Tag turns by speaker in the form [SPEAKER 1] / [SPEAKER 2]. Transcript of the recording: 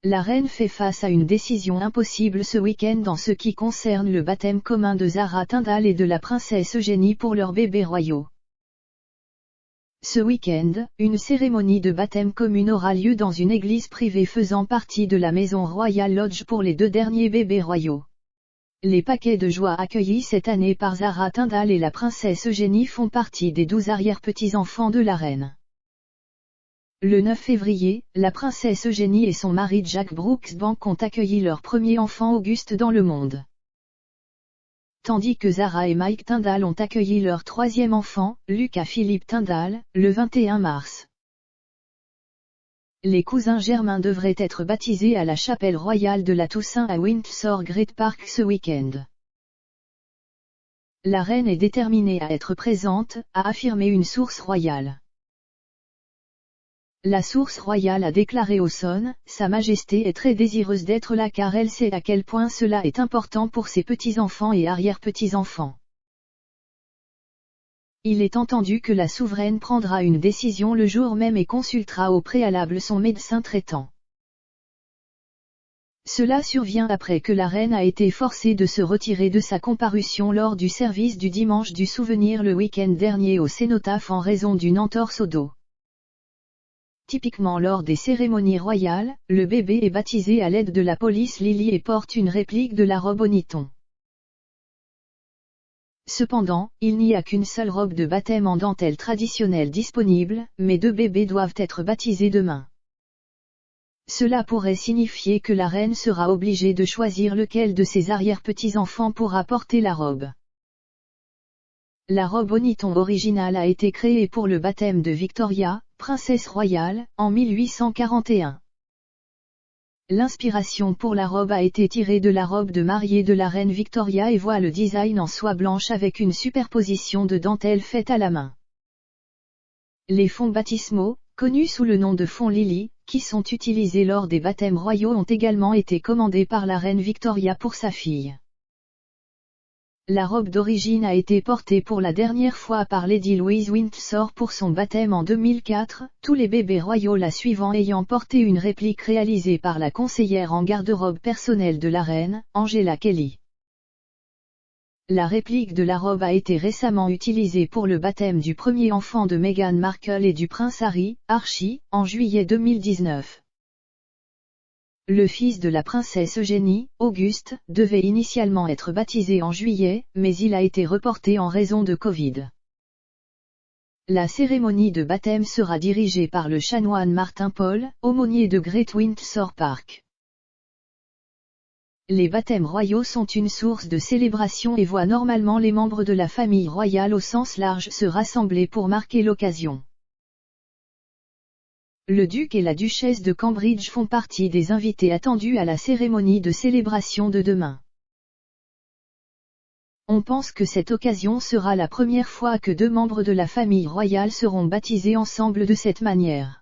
[SPEAKER 1] La reine fait face à une décision impossible ce week-end en ce qui concerne le baptême commun de Zara Tindall et de la princesse Eugénie pour leurs bébés royaux. Ce week-end, une cérémonie de baptême commune aura lieu dans une église privée faisant partie de la maison Royal Lodge pour les 2 derniers bébés royaux. Les paquets de joie accueillis cette année par Zara Tindall et la princesse Eugénie font partie des 12 arrière-petits-enfants de la reine. Le 9 février, la princesse Eugénie et son mari Jack Brooksbank ont accueilli leur premier enfant Auguste dans le monde. Tandis que Zara et Mike Tindall ont accueilli leur 3e enfant, Lucas Philippe Tindall, le 21 mars. Les cousins germains devraient être baptisés à la chapelle royale de la Toussaint à Windsor Great Park ce week-end. La reine est déterminée à être présente, a affirmé une source royale. La source royale a déclaré au Sun, « Sa Majesté est très désireuse d'être là car elle sait à quel point cela est important pour ses petits-enfants et arrière-petits-enfants. » Il est entendu que la souveraine prendra une décision le jour même et consultera au préalable son médecin traitant. Cela survient après que la reine a été forcée de se retirer de sa comparution lors du service du dimanche du souvenir le week-end dernier au cénotaphe en raison d'une entorse au dos. Typiquement lors des cérémonies royales, le bébé est baptisé à l'aide de la police Lily et porte une réplique de la robe Oniton. Cependant, il n'y a qu'une seule robe de baptême en dentelle traditionnelle disponible, mais 2 bébés doivent être baptisés demain. Cela pourrait signifier que la reine sera obligée de choisir lequel de ses arrière-petits-enfants pourra porter la robe. La robe Oniton originale a été créée pour le baptême de Victoria, princesse royale, en 1841. L'inspiration pour la robe a été tirée de la robe de mariée de la reine Victoria et voit le design en soie blanche avec une superposition de dentelles faites à la main. Les fonds baptismaux, connus sous le nom de fonds Lily, qui sont utilisés lors des baptêmes royaux ont également été commandés par la reine Victoria pour sa fille. La robe d'origine a été portée pour la dernière fois par Lady Louise Windsor pour son baptême en 2004, tous les bébés royaux la suivant ayant porté une réplique réalisée par la conseillère en garde-robe personnelle de la reine, Angela Kelly. La réplique de la robe a été récemment utilisée pour le baptême du premier enfant de Meghan Markle et du prince Harry, Archie, en juillet 2019. Le fils de la princesse Eugénie, Auguste, devait initialement être baptisé en juillet, mais il a été reporté en raison de Covid. La cérémonie de baptême sera dirigée par le chanoine Martin Paul, aumônier de Great Windsor Park. Les baptêmes royaux sont une source de célébration et voient normalement les membres de la famille royale au sens large se rassembler pour marquer l'occasion. Le duc et la duchesse de Cambridge font partie des invités attendus à la cérémonie de célébration de demain. On pense que cette occasion sera la première fois que 2 membres de la famille royale seront baptisés ensemble de cette manière.